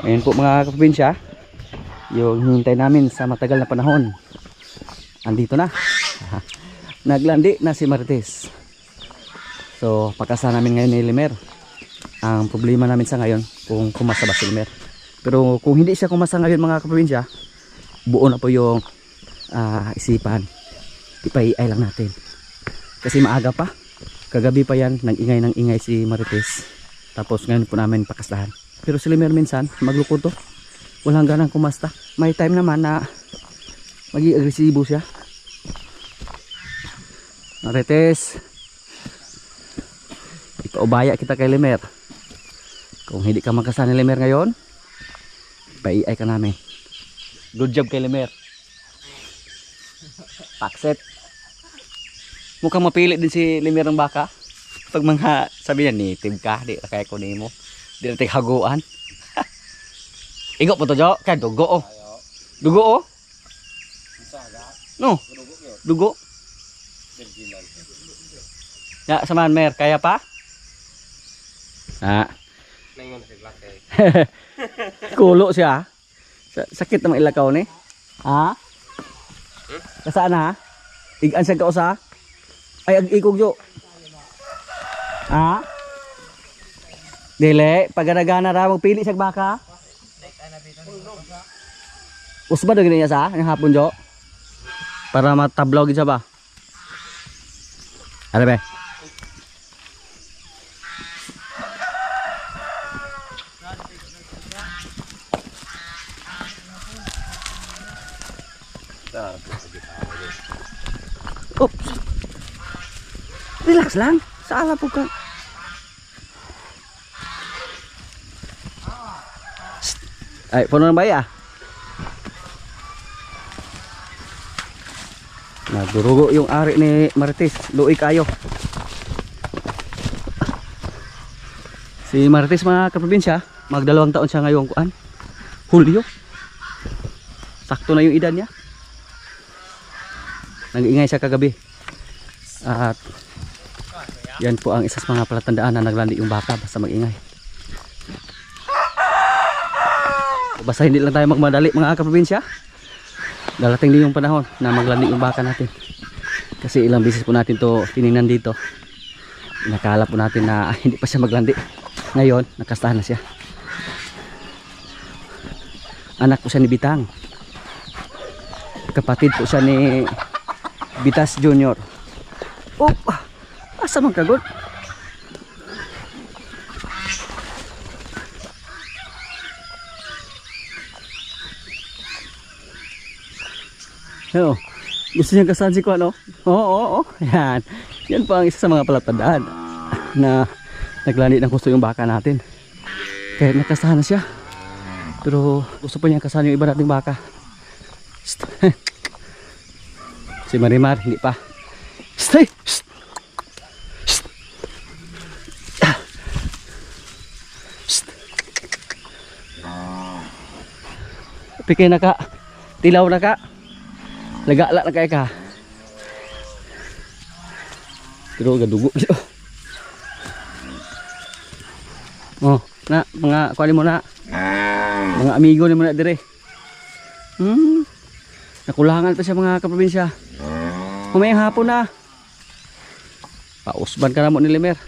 Ngayon po mga kaprobinsya, yung hintay namin sa matagal na panahon, andito na. Naglandi na si Marites. So pakasa namin ngayon ni Limer. Ang problema namin sa ngayon kung kumasa ba si Limer. Pero kung hindi siya kumasa ngayon mga kaprobinsya, buo na po yung isipan. Ipaiay lang natin. Kasi maaga pa. Kagabi pa yan, nang-ingay ng ingay si Marites. Tapos ngayon po namin pakastahan. Pero si Limer minsan, magluko to. Walang ganang kumasta. May time naman na maging agresibo siya. Marites, ipaubaya kita kay Limer. Kung hindi ka magkasama ni Limer ngayon, ipaiay ka namin. Good job kay Limer. Pakset. Mukhang mapili din si Limer ng baka. Pag mga sabi niya, native ka, di na kaya kunin mo. Di na tighaguan. Igo po to, Jo. Kaya dugo, oh. Dugo, oh. No, dugo. Ya, samahan, Mer. Kaya pa? Kulo siya. Sakit naman ilakaw ni. Ha? Kasaan ha? Igan siya ka usa? Ay ag-ikog jo. Ha? Dili, pagaragana ra magpili siya baka. Usba daw gini niya sa ang hapon jo. Para matablaw gid siya ba? Ara be. Oops. Relax lang. Saala po ka. Ay, puno ng baya. Nadurugo yung ari ni Marites. Luoy kayo. Si Marites mga kaprobinsya, magdalawang taon siya ngayong kuan. Hulyo. Sakto na yung edad niya. Nag-ingay siya kagabi. At yan po ang isa sa mga palatandaan na naglandi yung baka basta mag-ingay. Basta hindi lang tayo magmadali mga kaprobinsya. Darating din yung panahon na maglandi yung baka natin. Kasi ilang beses po natin to tiningnan dito. Nakala po natin na hindi pa siya maglandi. Ngayon, nakastahan na siya. Anak po siya ni Bitang. Kapatid po siya ni Bitas Junior. Oh, asa man kagod? Oh, gusto niya kasansi ko ano? Oo. Yan. Yan po ang isa sa mga palatandaan na naglandi ng gusto yung baka natin. Kaya nakasahan na siya. Pero gusto pa niya kasahan yung iba nating baka. Si Marimar hindi pa. Stay. Pikay na ka. Tilaw na ka. Lagala na kaya ka. Pero gadugo. Oh, na mga kuali mo na. Mga amigo ni mo na dire. Nakulangan pa siya mga kaprobinsya. Humayang hapon na. Pausban ka na mo ni Limer.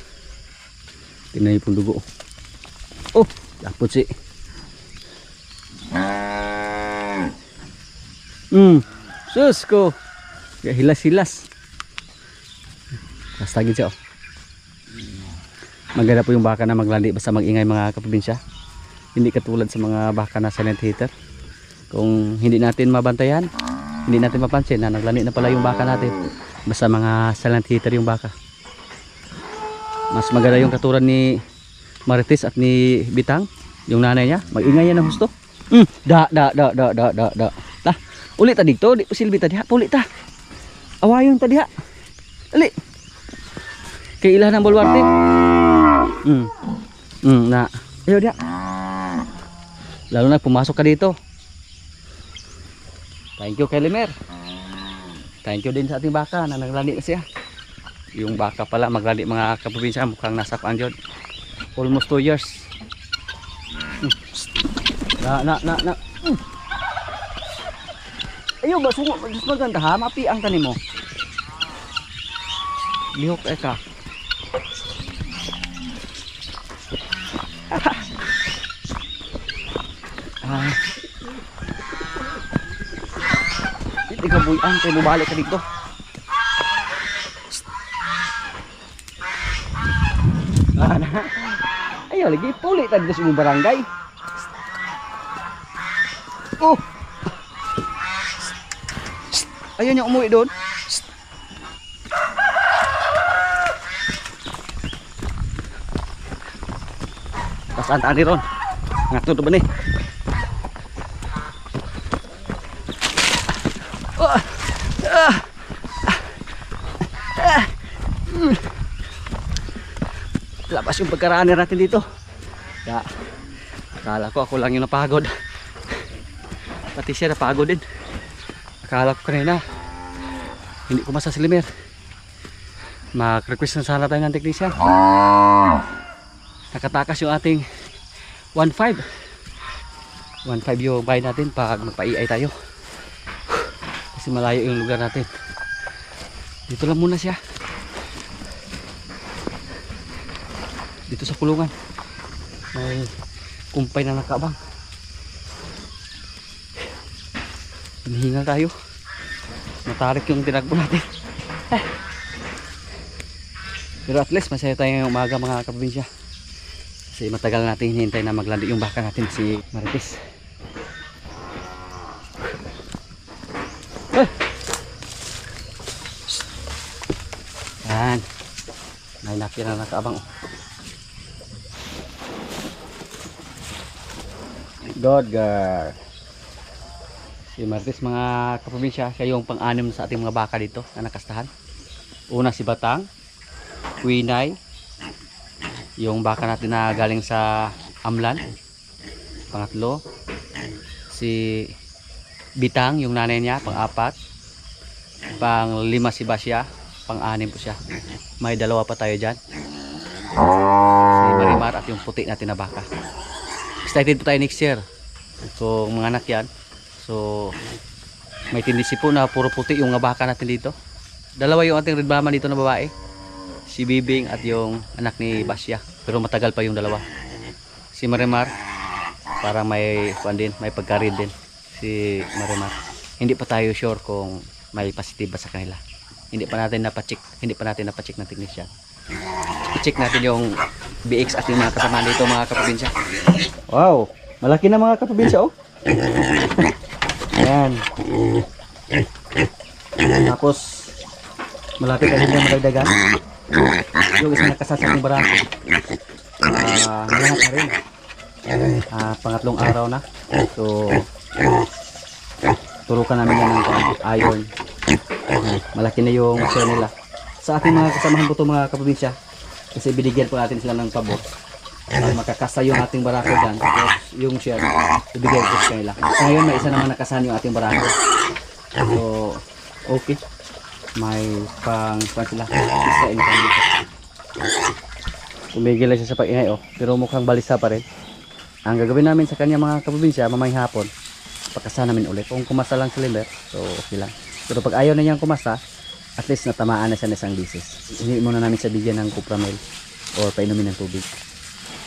Tinay pong dugo. Oh, lapot si. Sus ko. Hilas-hilas. Basta gid siya. Oh. Maganda po yung baka na maglandi basta mag-ingay mga kaprobinsya. Hindi katulad sa mga baka na silent hitter. Kung hindi natin mabantayan, hindi natin mapansin na naglandi na pala yung baka natin. Basta mga silent hitter yung baka. Mas maganda yung katulad ni Marites at ni Bitang, yung nanay niya. Mag-ingay yan ng husto. Da. Ta, ulit ta dito, di silbi ta diha, ulit ta. Awayon ta diha. Ali. Kay ilan ang bulwarte. Na. Ayo diha. Lalo na pumasok ka dito. Thank you kay Limer. Thank you din sa ating baka na naglandi na siya. Yung baka pala maglandi mga kaprobinsya, mukhang nasa paan yun. Almost 2 years. Na. Ayo ba sungo mas maganda ha, mapi ang tanim mo. Lihok ka. Hindi ka buyan, kaya bumalik ka dito. Ayaw lagi, puli tayo dito sa mong barangay. Oh! Ayaw niya umuwi doon. Pasaan ni Ron. Ngatod ba ni? Labas yung pagkaraan natin dito. Ya, akala ko ako lang yung napagod. Pati siya napagod din. Akala ko kanina hindi ko masasilimer. Mag-request na sana tayo ng technician. Nakatakas yung ating 1.5 yung bayad natin pag magpa-EI tayo. Kasi malayo yung lugar natin. Dito lang muna siya. Dito sa kulungan may kumpay na nakabang. Hinihingal tayo. Matarik yung tinagpo natin. Pero at least masaya tayo ngayong umaga mga kaprobinsya. Kasi matagal natin hinihintay na maglandi yung baka natin si Marites. Yan. May nakira na nakaabang. Good girl. Si Marites mga kaprobinsya, siya yung pang-anim sa ating mga baka dito na nakastahan. Una si Batang, Quinay, yung baka natin na galing sa Amlan. Pangatlo si Bitang, yung nanay niya, pang-apat. Pang-lima si Basya, pang-anim po siya. May dalawa pa tayo dyan, si Marimar at yung puti natin na baka. Excited po tayo next year kung mga anak yan. So may tindisi po na puro puti yung mga baka natin dito. Dalawa yung ating red Brahman dito na babae, si Bibing at yung anak ni Basya. Pero matagal pa yung dalawa. Si Marimar parang may din, may pagka-red din si Marimar. Hindi pa tayo sure kung may positive ba sa kanila. Hindi pa natin napacheck ng technician. I-check natin yung BX at yung mga kasama dito mga kaprobinsya. Wow, malaki na mga kaprobinsya oh. Ayan. Tapos malapit na rin yung madagdagan. Yung isa nakasasakong barako. Malahat na rin. Pangatlong araw na. So turukan namin yan ng iron. Malaki na yung share nila. Sa ating mga kasamahan po ito mga kaprobinsya, kasi binigyan po natin sila ng pabor. Makakasa yung ating barako dyan. Tapos yung share, ibigay ko sa kanila. So ngayon may isa naman nakasahan yung ating barako. So okay. May pang sila. Isa income dito. Tumigil lang siya sa pag-ingay oh. Pero mukhang balisa pa rin. Ang gagawin namin sa kanya mga kaprobinsya, mamayang hapon, pakasa namin ulit. Kung kumasa lang sa limber, so okay lang. Pero pag ayaw na niyang kumasa, at least natamaan na siya ng isang bisis. Hindi muna namin siya bigyan ng Cupramel or painumin ng tubig.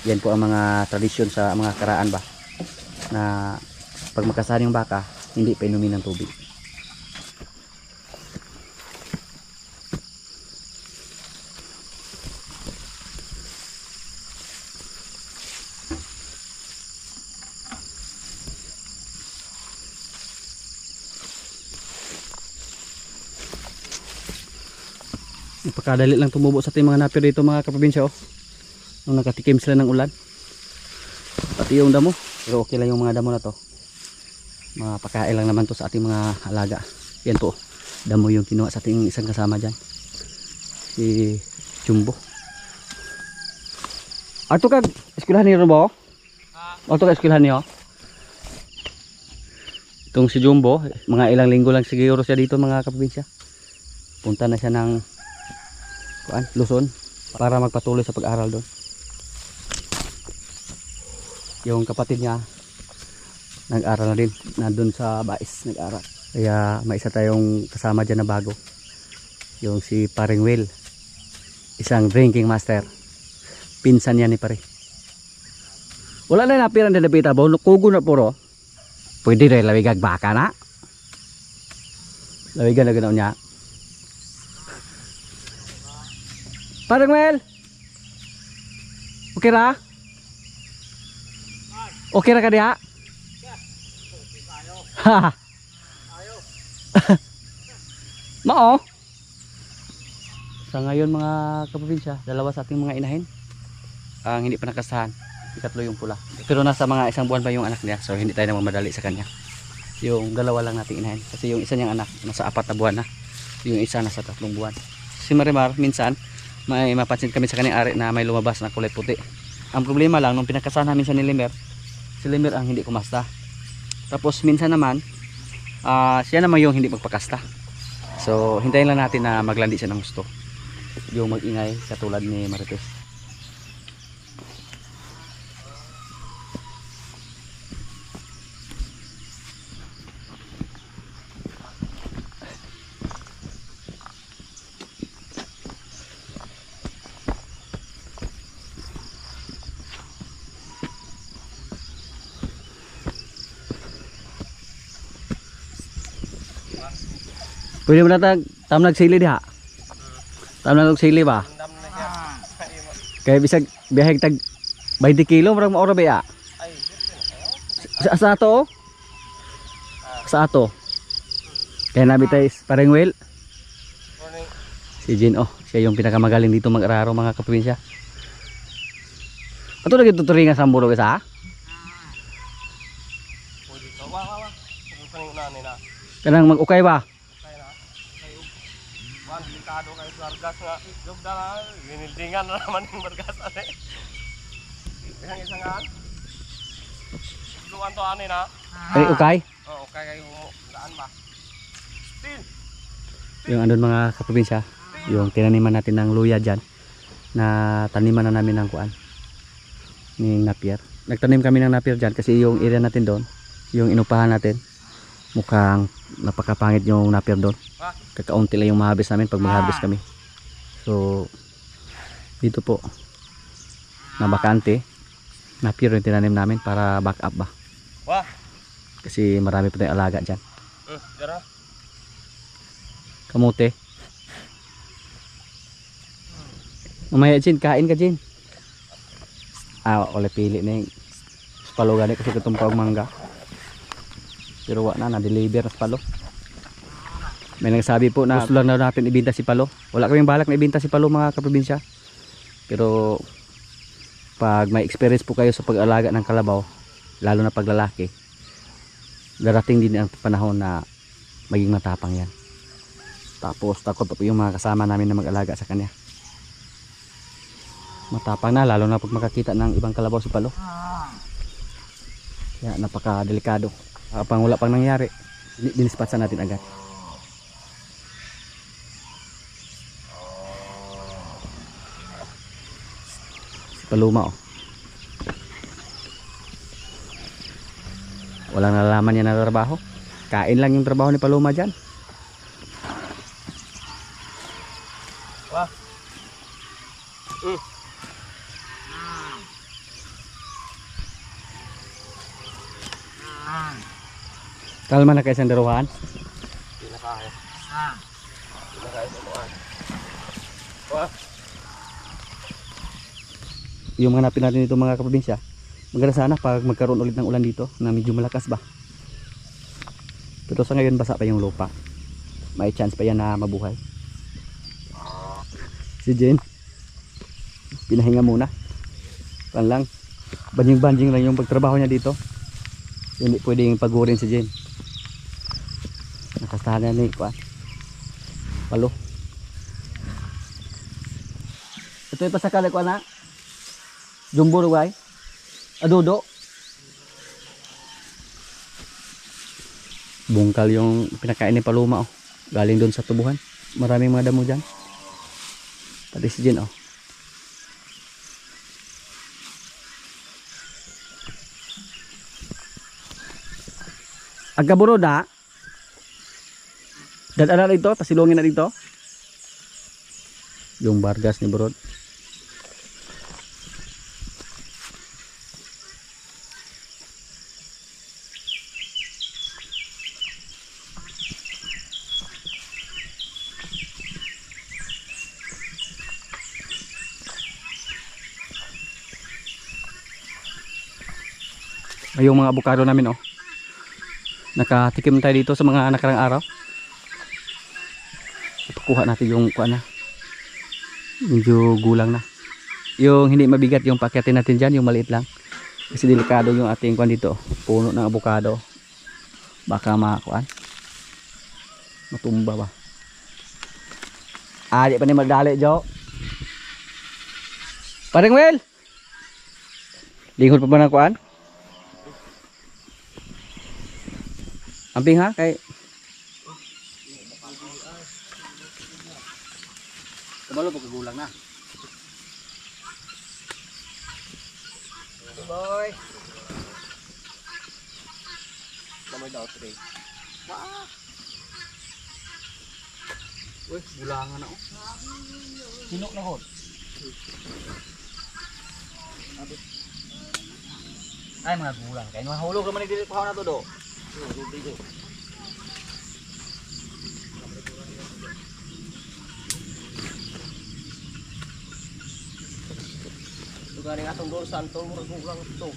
Yan po ang mga tradisyon sa mga karaan ba, na pag makasahan yung baka, hindi painumin ng tubig. Napakadali lang tumubo sa ating mga napir dito mga kaprobinsya oh. Nung nakatikim sila ng ulan. Pati yung damo. Pero okay lang yung mga damo na to. Mapakain lang naman to sa ating mga alaga. Yan po. Damo yung kinuha sa ating isang kasama dyan. Si Jumbo. Ato kag eskwelahan niyo ba? Ato kag eskwelahan niyo? Itong si Jumbo, mga ilang linggo lang siguro siya dito mga kaprobinsya. Punta na siya ng Luzon para magpatuloy sa pag-aral doon. Yung kapatid niya nag-aral na din. Nandun sa Bais nag-aral. Kaya may isa tayong kasama dyan na bago. Yung si Paring Will. Isang drinking master. Pinsan yan ni pare. Wala na napiran na napita ba? Kugo na puro. Pwede rin lawigag baka na. Lawigan na ganoon niya. Paring Will. Okay ra? Okay ra ka diha? Ha. Mao. Sa ngayon mga kaprobinsya, dalawa sa ating mga inahin ang hindi pa nakasahan. Ikatlo yung pula. Pero nasa mga isang buwan pa yung anak niya, so hindi tayo na mamadali sa kanya. Yung dalawa lang nating inahin. Kasi yung isa niyang anak nasa 4 na buwan na. Yung isa nasa 3 buwan. Si Marimar minsan may mapansin kami sa kanyang ari na may lumabas na kulay puti. Ang problema lang nung pinakasahan namin sa Limer, si Limer ang hindi kumasta. Tapos minsan naman siya naman yung hindi magpakasta. So hintayin lang natin na maglandi siya ng gusto. Yung mag-ingay katulad ni Marites. Pwede mo na tam nagsili diha. Tam nagsili ba? Kaya bisag biyahe tag 20 kilo murag maora ba ya? Sa ato? Sa ato. Kaya nabitay Paring Will. Si Jin siya yung pinakamagaling dito mag-araro mga kaprobinsya. Ato lagi tuturingan sa muro sa? Kanang mag-ukay ba? Delikado kayo sa argas nga. Jog na lang. Ginildingan na naman yung bargas. Isang isangan. Duan to ani na. Ay, ukay? Oo, ukay kayo. Daan ba? Still. Yung andun mga kaprobinsya, yung tinaniman natin ng luya dyan, na taniman na namin ng kuan, ng napier. Nagtanim kami ng napier dyan kasi yung area natin doon, yung inupahan natin, mukhang napakapangit yung napier doon. Kakaunti lang yung ma-harvest namin pag mag-harvest kami. So dito po na bakante, napier yung tinanim namin para back up ba. Kasi marami pa tayong alaga dyan. Kamote. Mamaya Jin, kain ka Jin. Wala pili na yung spalo gani kasi katumpag mangga. Pero wala na deliver na spalo. May nagsabi po na gusto lang na natin ibenta si Palo. Wala kaming balak na ibenta si Palo mga kaprobinsya. Pero pag may experience po kayo sa pag-alaga ng kalabaw, lalo na pag lalaki, darating din ang panahon na maging matapang yan. Tapos takot pa po yung mga kasama namin na mag-alaga sa kanya. Matapang na, lalo na pag makakita ng ibang kalabaw si Palo. Kaya napaka-delikado. Kapag wala pang nangyari, dinispatsan natin agad. Paluma walang nalalaman niya na trabaho, kain lang yung trabaho ni Paluma dyan. Kalma na kayo sa daruhan. Yung mga napin natin dito mga kaprobinsya, maganda sana pag magkaroon ulit ng ulan dito na medyo malakas ba. Pero sa ngayon basa pa yung lupa, may chance pa yan na mabuhay. Si Jen pinahinga muna lang, banjing-banjing lang yung pagtrabaho niya dito. Hindi pwedeng pagurin si Jen. Nakastahan na ni Palo. Ito yung pasakala ko na Jumbo ruway. Adodo. Bungkal yung pinakain ni Paluma galing doon sa tubuhan. Maraming mga damo dyan. Pati si Jen Agkaburo na. Dadala na dito, pasilungin na dito. Yung Vargas ni Burod. Ay, yung mga avocado namin oh. Nakatikim tayo dito sa mga nakarang araw. Kuha natin yung kuha na. Medyo gulang na. Yung hindi mabigat yung pakyatin natin dyan, yung maliit lang. Kasi delikado yung ating kuha dito. Puno ng avocado. Baka makuan. Matumba ba. Di pa ni magdali, Jo. Parang Will! Lingon pa ba ng kuan? Amping ha kay kabalo pagkagulang na. Boy. Kamay daw 3. Uy, gulangan na oh. Sinok na hot. Ay mga gulang kay mahulog naman ni dili pa na to do. Lugar yang atong dosan tol murag gulang to.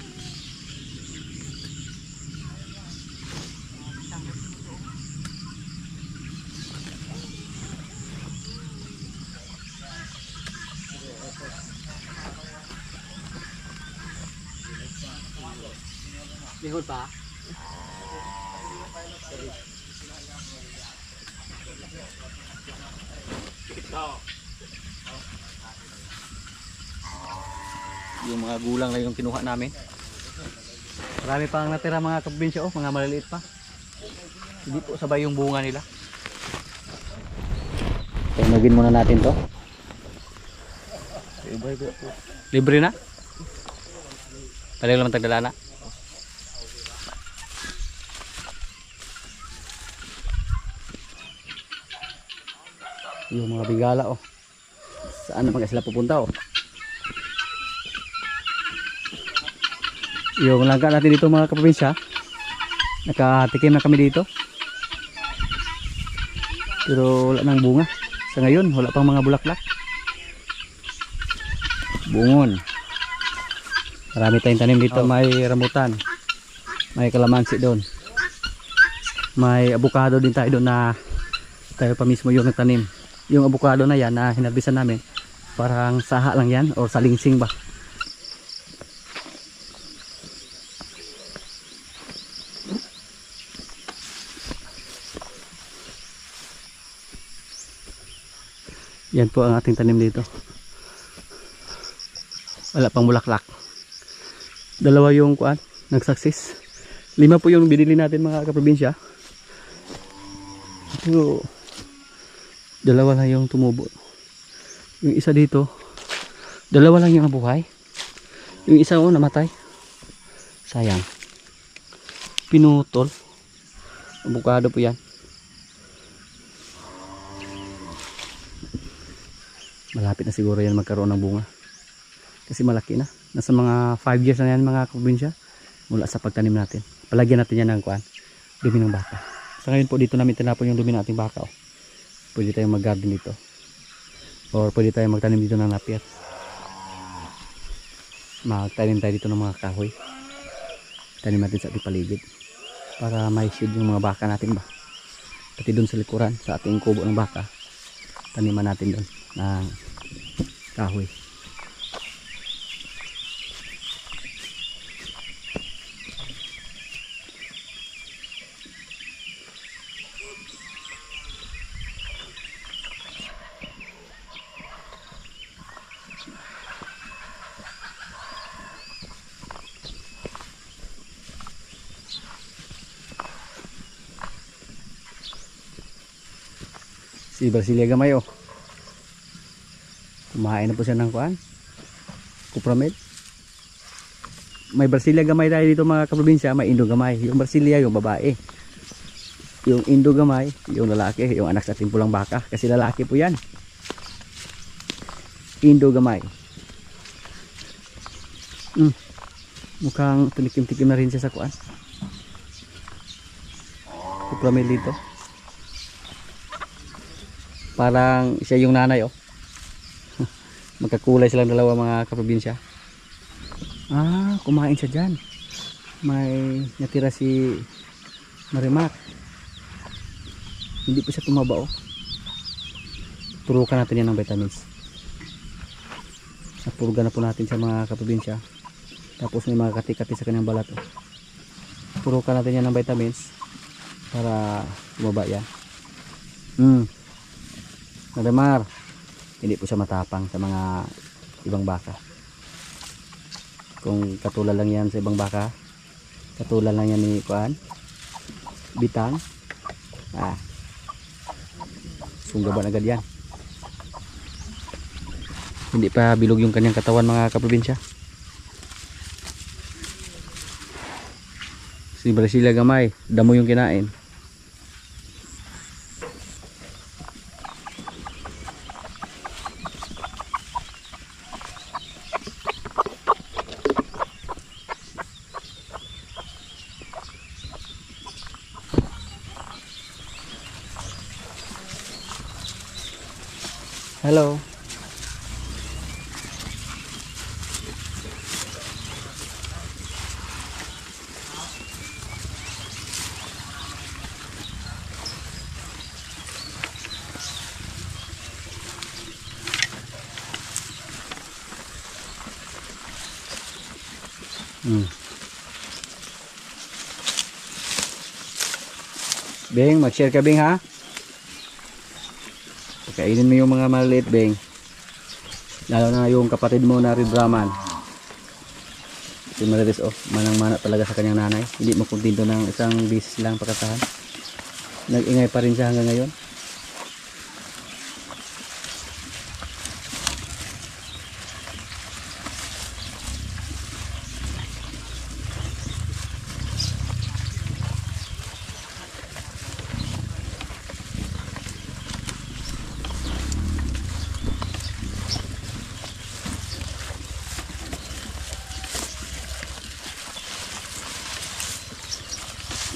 Lihod pa. Yung mga gulang na yung kinuha namin. Marami pang natira mga kaprobinsya oh, mga maliliit pa. Hindi po sabay yung bunga nila. Tunugin muna natin to. Libre na? Pareho naman tagdala na. Yung mga bigala oh. Saan naman sila pupunta oh. Yung langka natin dito mga kaprobinsya. Nakatikim na kami dito. Pero wala nang bunga. Sa ngayon wala pang mga bulaklak. Bungon. Marami tayong tanim dito. May rambutan. May kalamansi doon. May avocado din tayo doon na tayo pa mismo yung nagtanim. Yung avocado na yan na hinarbisan namin, parang saha lang yan or salingsing ba. Yan po ang ating tanim dito. Wala pang bulaklak. Dalawa yung kuan, nag-success. 5 po yung binili natin mga kaprobinsya. Pero dalawa lang yung tumubo. Yung isa dito, dalawa lang yung nabuhay. Yung isa oh namatay. Sayang. Pinutol. Avocado po yan. Malapit na siguro yan magkaroon ng bunga. Kasi malaki na. Nasa mga 5 years na yan mga kaprobinsya. Mula sa pagtanim natin. Palagyan natin yan ng kuan. Dumi ng baka. Sa ngayon po dito namin tinapon yung dumi ng ating baka oh. Pwede tayong mag-garden dito. Or pwede tayong magtanim dito ng napier. Magtanim tayo dito ng mga kahoy. Tanim natin sa ating paligid. Para may shade yung mga baka natin ba. Pati doon sa likuran, sa ating kubo ng baka. Taniman natin doon ng kahoy. Si Brasilia gamay oh. Kumain na po siya ng kuan. Kupramed. May Brasilia gamay tayo dito mga kaprobinsya, may Indo gamay. Yung Brasilia yung babae. Yung Indo gamay, yung lalaki, yung anak sa timpulang baka. Kasi lalaki po yan. Indo gamay. Mukhang tunikim-tikim na rin siya sa kuan. Kupramil dito. Parang siya yung nanay oh. Magkakulay silang dalawa mga kaprobinsya. Kumain siya dyan. May natira si Marimak. Hindi pa siya tumaba oh. Turukan natin yan ng vitamins. Napurga na po natin sa mga kaprobinsya. Tapos may mga kati-kati sa kanyang balat oh. Turukan natin yan ng vitamins para tumaba yan. Marimar, hindi po siya matapang sa mga ibang baka. Kung katulad lang yan sa ibang baka, katulad lang yan ni kuan Bitang, sunggaban agad yan. Hindi pa bilog yung kanyang katawan mga kaprobinsya. Si Brasilia gamay, damo yung kinain. Hello. Beng, mag-share ka Beng ha. Kainin mo yung mga maliliit Beng. Lalo na yung kapatid mo na Red Brahman. Si Marites oh, manang-mana talaga sa kanyang nanay. Hindi mo kontento ng isang bisis lang pagkasahan. Nag-ingay pa rin siya hanggang ngayon.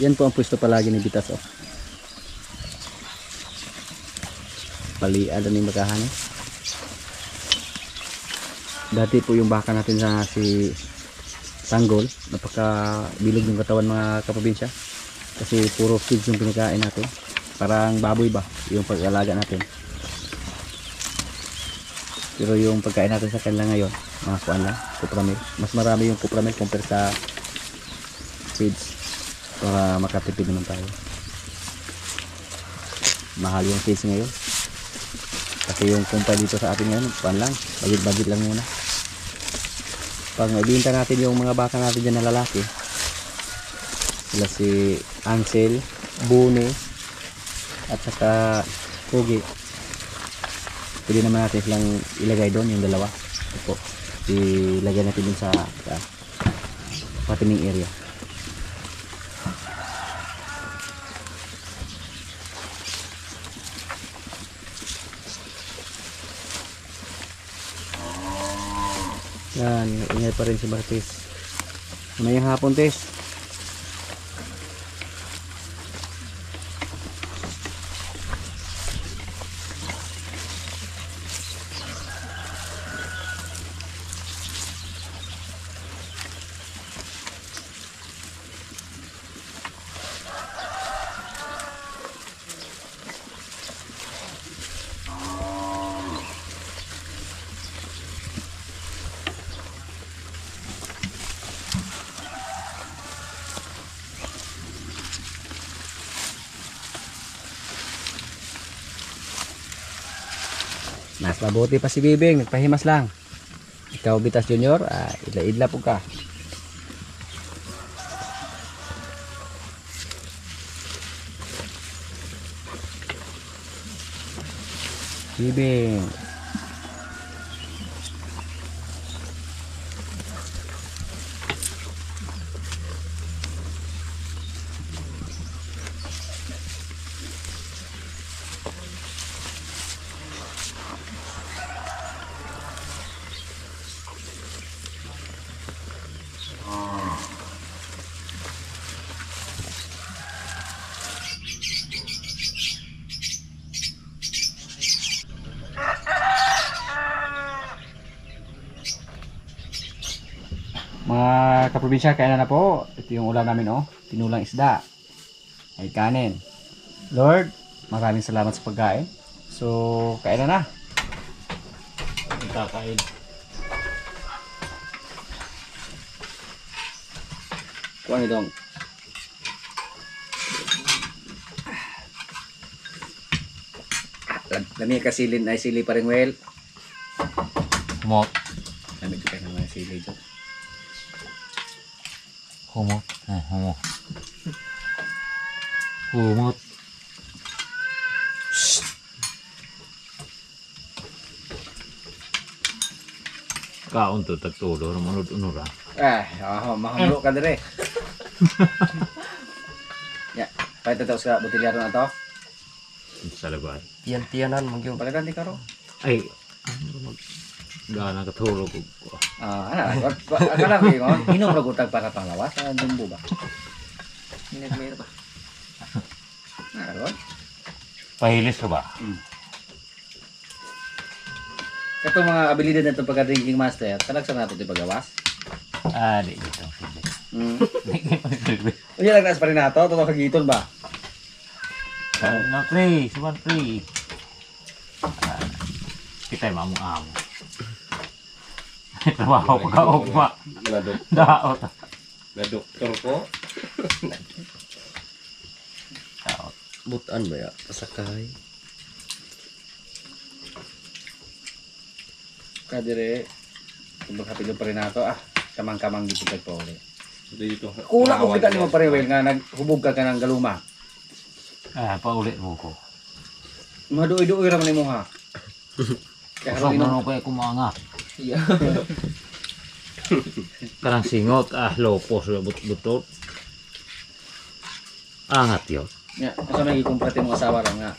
Yan po ang pwesto palagi ni Bitas oh. Palian na yung bakahan eh. Dati po yung baka natin sa si Tanggol, napaka bilog yung katawan mga kaprobinsya. Kasi puro feeds yung pinakain natin. Parang baboy ba yung pag-alaga natin. Pero yung pagkain natin sa kanila ngayon, mga kuan lang, kupramil. Mas marami yung kupramil compare sa feeds. Para makatipid naman tayo. Mahal yung feeds ngayon. Kasi yung kumpay dito sa atin ngayon, kuan lang, bagit-bagit lang muna. Pag maibinta natin yung mga baka natin dyan na lalaki, sila si Ansel, Bune, at saka Pugi. Pwede naman natin silang ilagay doon, yung dalawa. Ito, ilagay natin dun sa patining area. Yan, ingay pa rin si Martes. Mamayang hapon, Tes. Mas mabuti pa si Bibing, nagpahimas lang. Ikaw Bitas Junior, idla-idla po ka. Bibing. kaprobinsya, kaya na po. Ito yung ulam namin, oh. Tinulang isda. Ay kanin. Lord, maraming salamat sa pagkain. So, kaya na. Kakain. Kuha ni Dong. Lami kasilin ay sili pa rin, well. Humot. Lami ka naman sili dyan. Humot. Humot. Humot. Kaon to tagtulo ng unod-unod Mahamlo ka dire. Ya, pwede tayo sa botilyaro na to. sa labay. Tiyan-tiyanan magyud. Palitan di karo. Ay, gana katulog ko. Akala ko yun, inom ra gutag para panglawas, dumbo ba? Minagmir ba? Naron. Pahilis ka ba? Kato mga abilidad na ito pagka-drinking master, talagsan natin ito pagawas. Di dito. Unya lang pa rin nato, totoo kagiton ba? Na pre, suman pre. Kita mamong amo. Trabaho ko ka ugma. Daot. Na doktor ko. Daot. Butan ba ya? Pasakay. Kadire, kung magkapilo pa rin nato, kamang-kamang dito po ulit. Dito. Kulang ko kita lima pa rin, nga naghubog ka ng galuma. Paulit mo ko. Maduoy-duoy raman mo ha. Kaya Kasok haron na inom. nung kaya kumanga. Karang singot, lopos, butot. Angat yun. Ya, asa na ikumparte mong asawa ra nga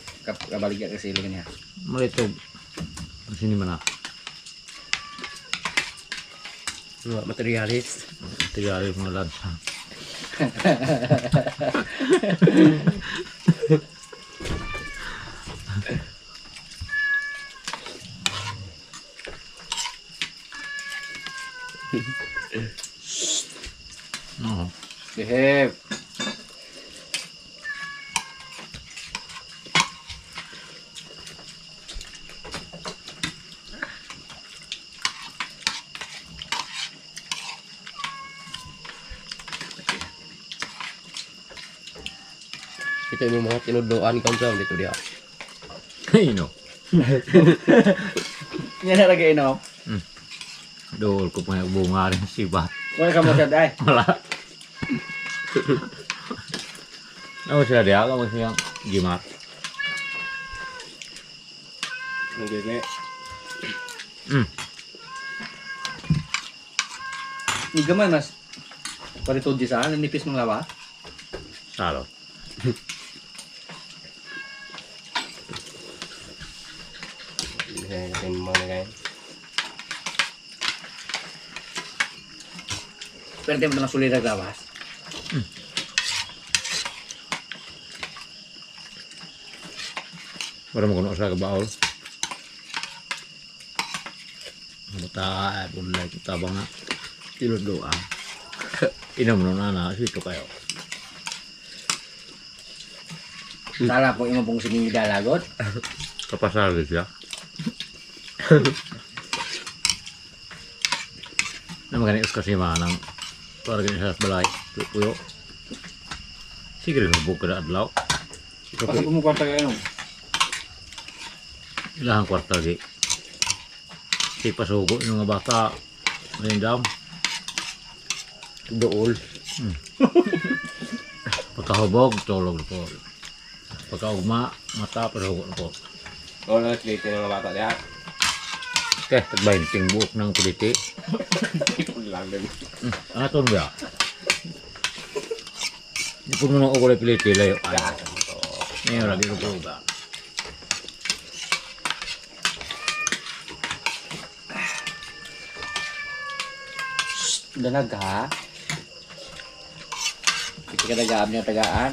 kabaligya kasi ilog niya. Malitog. Sini mana? Mga materialis. Tigali mga lansa. Behave. Ito yung mga tinudloan kang jam dito dia. Ino. Yan na lagi no. Dool ko pa yung bunga rin sibat. Wala ka mo sad ay. Wala. Ano sila dia? Kamu siyang gimat. Nagdili. Ni gamay mas. Paritod di sa nipis mong lawa. Salot. Natin mga guys. Pero di mo na sulit ang lawas. Para mo kuno sa kabaol. Mata bulay kita bang na tilod doa. Inom no na sito kayo. Sala po imo pong siningida lagot. Kapasal siya. Naman ganit kasi manang para ganit sa balay. Puyo. Sige rin buka na adlaw. Kasi kumukwanta kayo. Ilahang kwarta lagi. Si pasugo yung mga bata. Malindam. Dool. Pagkahubog, tulog na po. Pagkaugma, mata, pasugo na po. Wala klite ng mga bata dia. Okay, tagbainting buok ng kuliti. Lang din. Ano ito ba? Hindi po nung ukulay kuliti, layo. Ngayon, lagi ko po ba? Danag ha. Hindi ka nag-aab niya tagaan.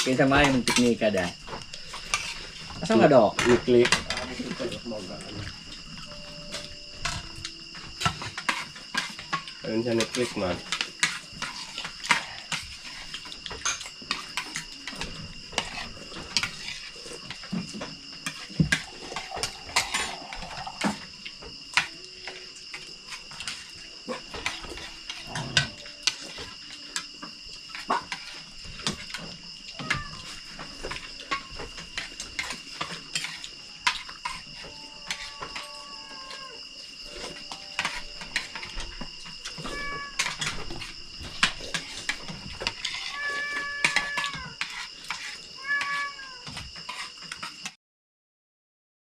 Kaysa mayo ng teknika da. Asa nga do? I-click. Ayun sa Netflix man.